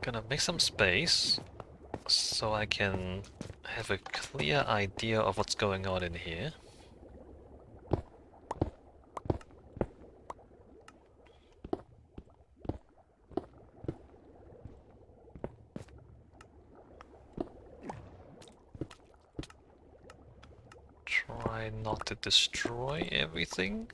Gonna make some space so I can have a clear idea of what's going on in here. Try not to destroy everything.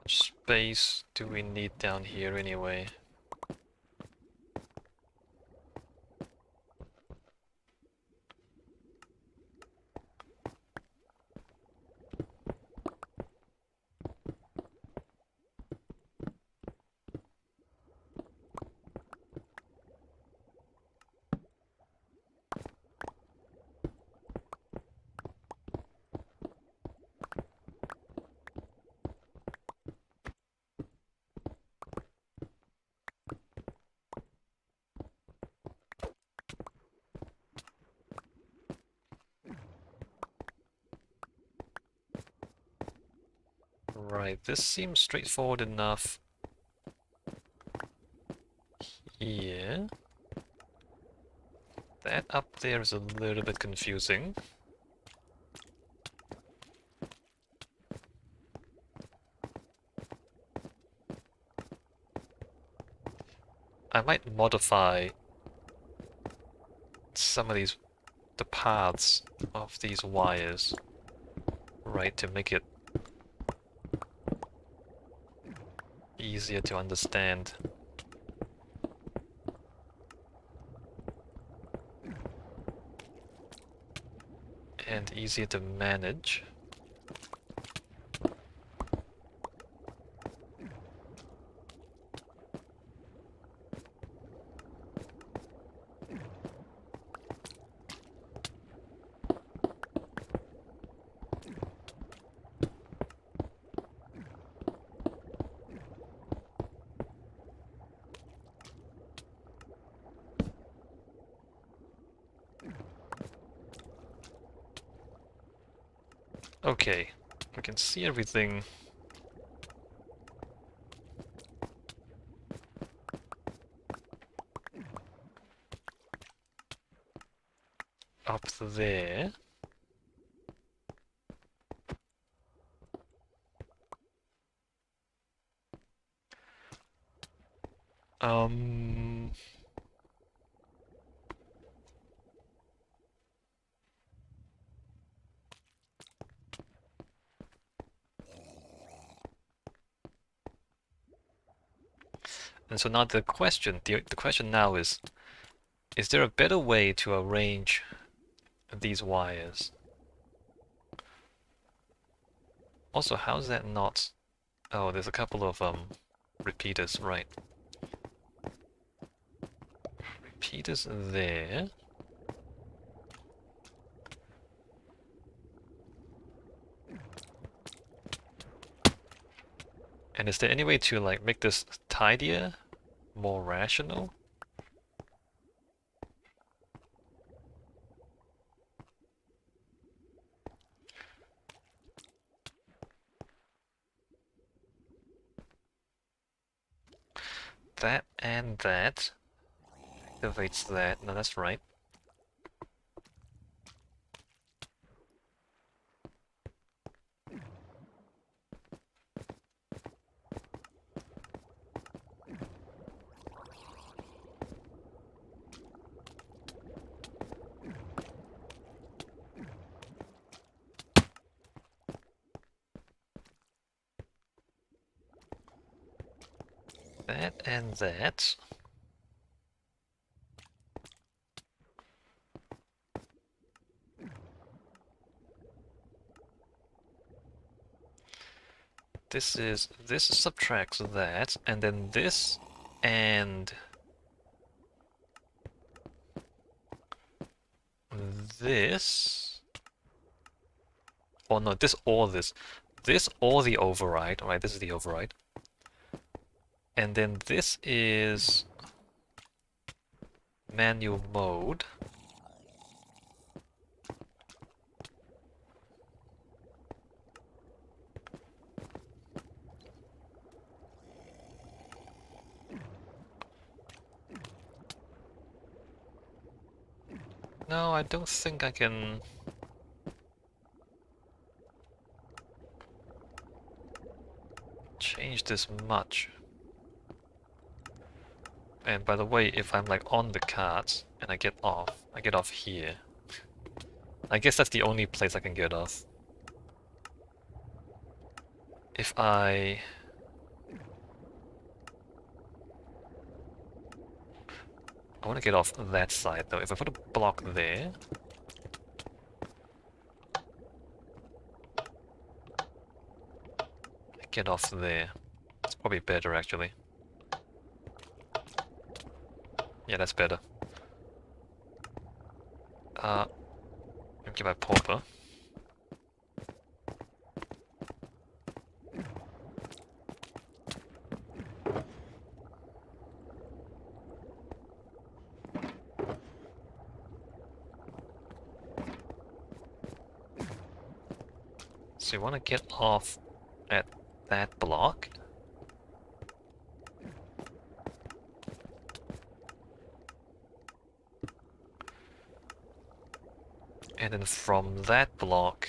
Space do we need down here anyway? Right, this seems straightforward enough here. That up there is a little bit confusing. I might modify some of the paths of these wires, right, to make it easier to understand. And easier to manage. Okay, we can see everything. Up there. Um... And so now the question now is there a better way to arrange these wires? Also, how's that not... Oh, there's a couple of repeaters, right. Repeaters there. And is there any way to like make this tidier? More rational? That and that activates that. No, that's right. That and that. this subtracts that, and then this and this, or no, this or this. This or the override, alright, this is the override. And then this is manual mode. No, I don't think I can... change this much. And by the way, if I'm like on the carts and I get off here. I guess that's the only place I can get off. If I want to get off that side though. If I put a block there, I get off there. It's probably better actually. Yeah, that's better. Give my pauper. So you want to get off at that block. And then from that block,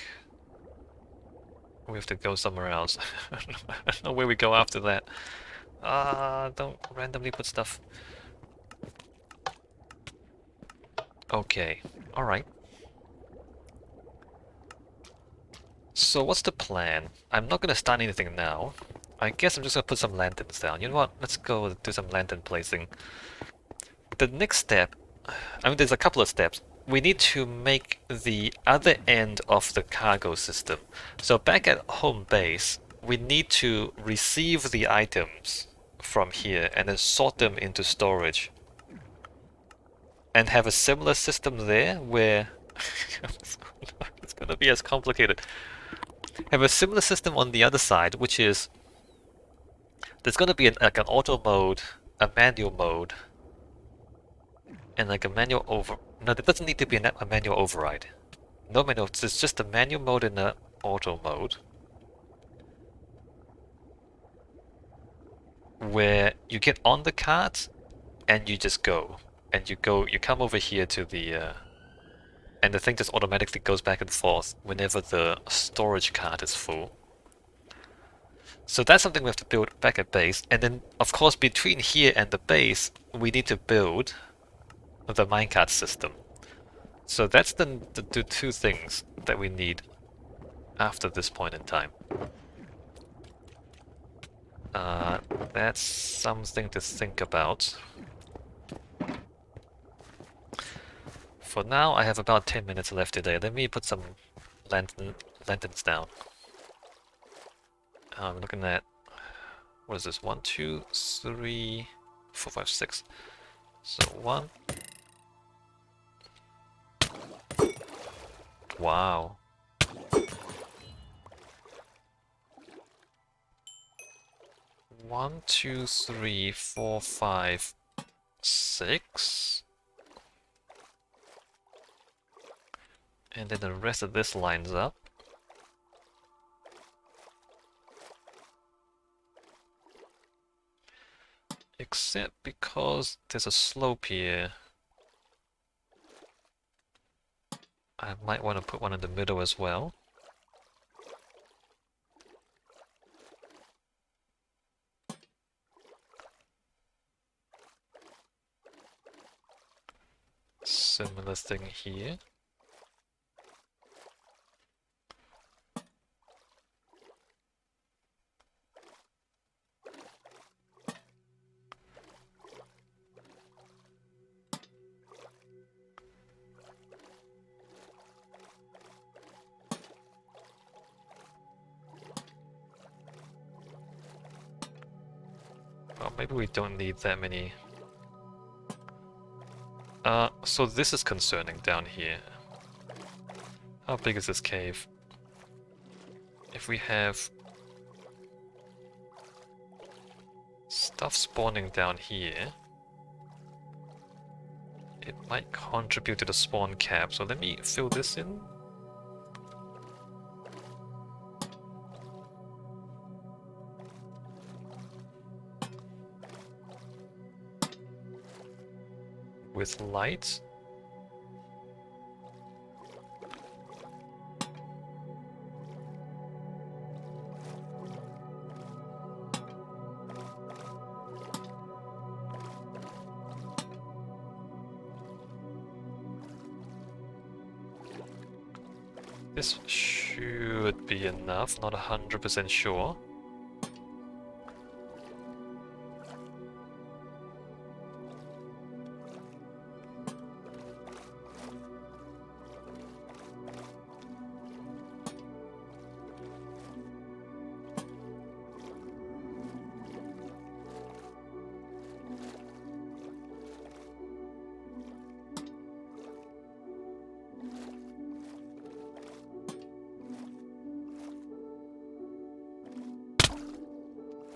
we have to go somewhere else. I don't know where we go after that. Don't randomly put stuff. Okay, alright. So what's the plan? I'm not gonna start anything now. I guess I'm just gonna put some lanterns down. You know what? Let's go do some lantern placing. The next step, I mean there's a couple of steps. We need to make the other end of the cargo system. So back at home base, we need to receive the items from here and then sort them into storage. And have a similar system there where... it's gonna be as complicated. Have a similar system on the other side, which is... there's gonna be like an auto mode, a manual mode, and like a manual over... No, there doesn't need to be a manual override. No manual, it's just a manual mode and an auto mode. Where you get on the cart and you just go. And you come over here to the... and the thing just automatically goes back and forth whenever the storage cart is full. So that's something we have to build back at base. And then, of course, between here and the base, we need to build the minecart system. So that's the two things that we need after this point in time. That's something to think about. For now, I have about 10 minutes left today. Let me put some lanterns down. I'm looking at... what is this? 1, 2, 3, 4, 5, 6. So 1. Wow. 1, 2, 3, 4, 5, 6. And then the rest of this lines up. Except because there's a slope here, I might want to put one in the middle as well. Similar thing here. Maybe we don't need that many. So this is concerning down here. How big is this cave? If we have stuff spawning down here, it might contribute to the spawn cap. So let me fill this in. With light. This should be enough, not 100% sure.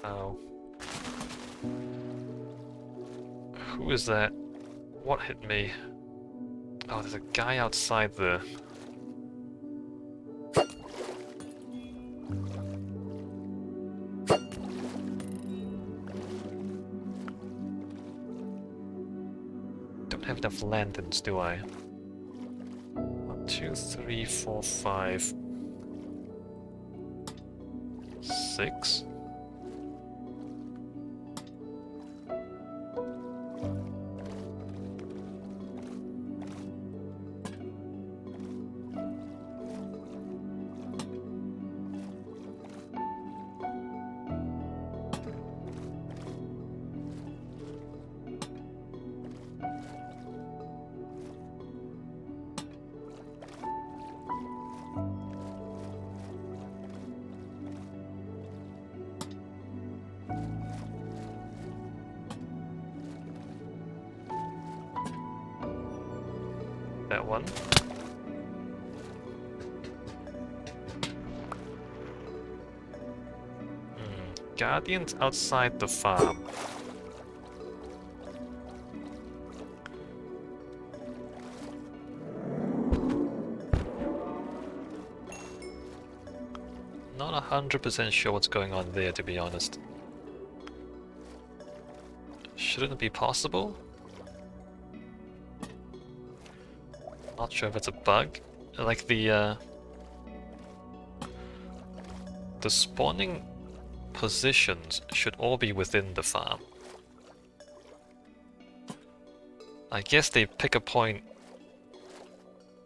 Oh. Who is that? What hit me? Oh, there's a guy outside the... Don't have enough lanterns, do I? 1, 2, 3, 4, 5... 6? That one. Guardians outside the farm. Not 100% sure what's going on there, to be honest. Shouldn't it be possible? Not sure if it's a bug. Like the spawning positions should all be within the farm. I guess they pick a point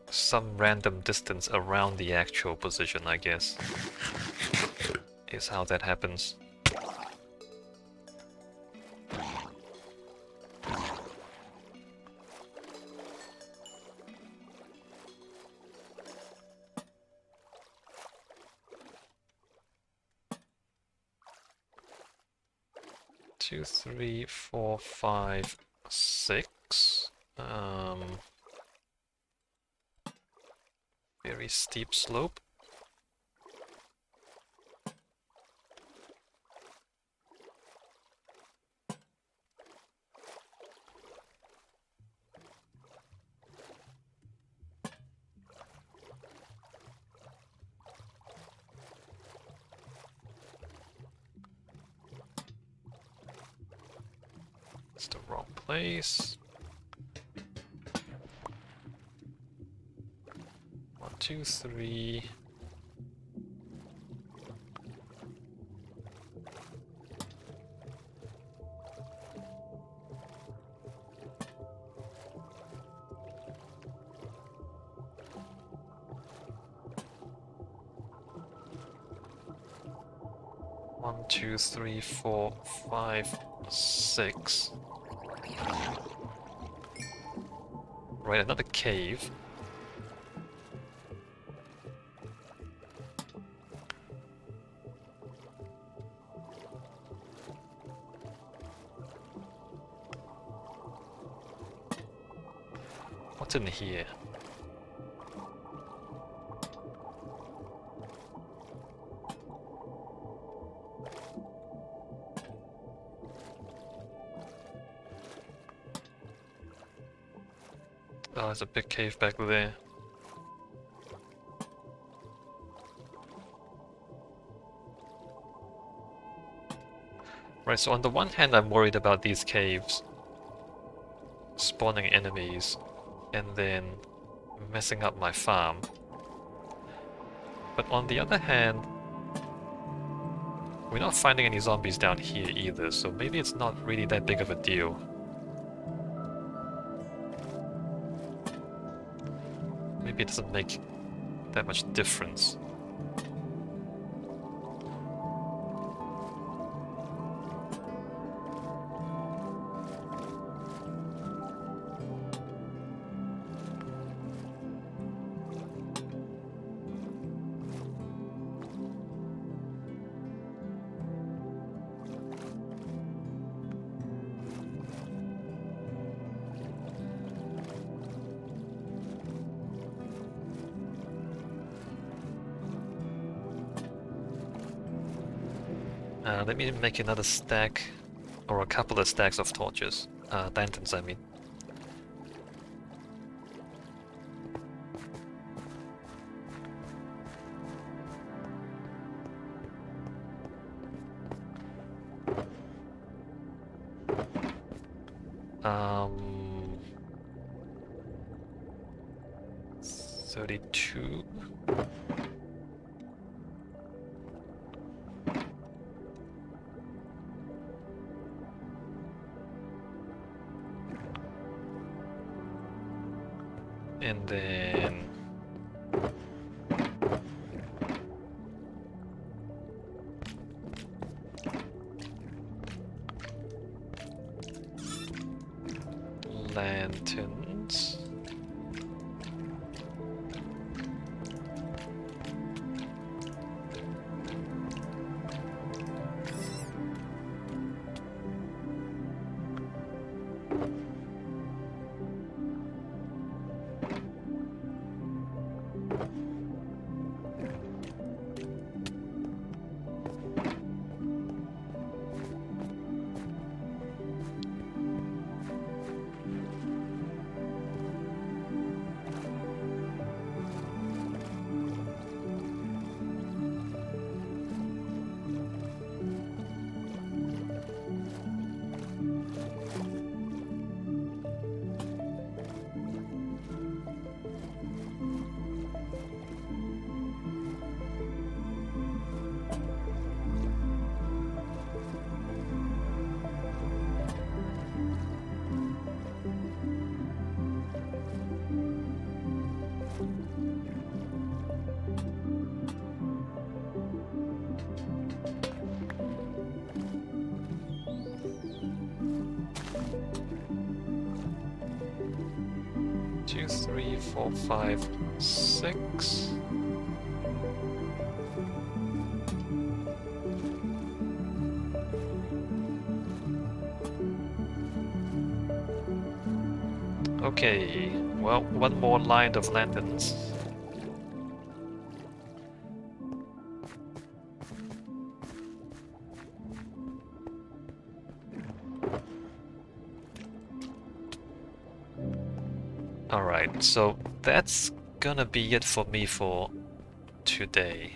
some random distance around the actual position, I guess. Is how that happens. Two, three, four, 5, 6. Very steep slope. It's the wrong place. 1, 2, 3. One, 2, 3, 4, 5, 6. Right, another cave. What's in here? Oh, there's a big cave back there. Right, so on the one hand I'm worried about these caves spawning enemies and then messing up my farm. But on the other hand, we're not finding any zombies down here either, so maybe it's not really that big of a deal. Maybe it doesn't make that much difference. Let me make another stack, or a couple of stacks of torches. Lanterns, I mean. Um... 32... And then... lanterns... Two, three, four, five, six. Okay, well, one more line of lanterns. Alright, so that's gonna be it for me for today.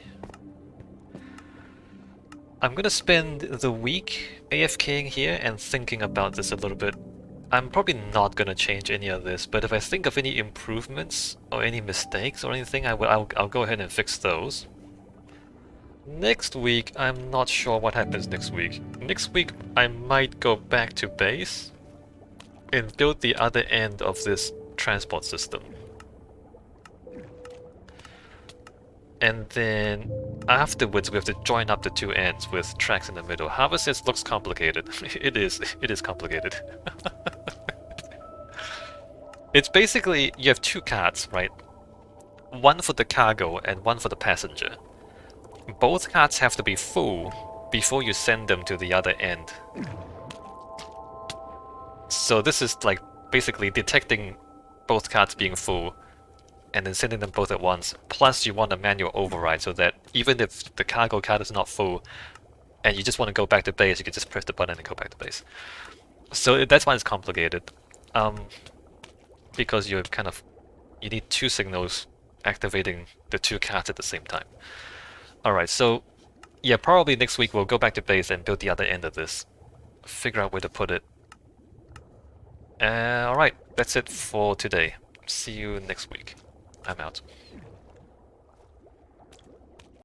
I'm gonna spend the week AFKing here and thinking about this a little bit. I'm probably not gonna change any of this, but if I think of any improvements or any mistakes or anything, I'll go ahead and fix those. Next week, I'm not sure what happens next week. Next week, I might go back to base and build the other end of this transport system. And then afterwards we have to join up the two ends with tracks in the middle. Harvest looks complicated. It is complicated. It's basically, you have two carts, right? One for the cargo and one for the passenger. Both carts have to be full before you send them to the other end. So this is like basically detecting both cards being full and then sending them both at once. Plus, you want a manual override so that even if the cargo card is not full and you just want to go back to base, you can just press the button and go back to base. So that's why it's complicated. Because you need two signals activating the two cards at the same time. Alright, so yeah, probably next week we'll go back to base and build the other end of this. Figure out where to put it. Alright, that's it for today. See you next week. I'm out.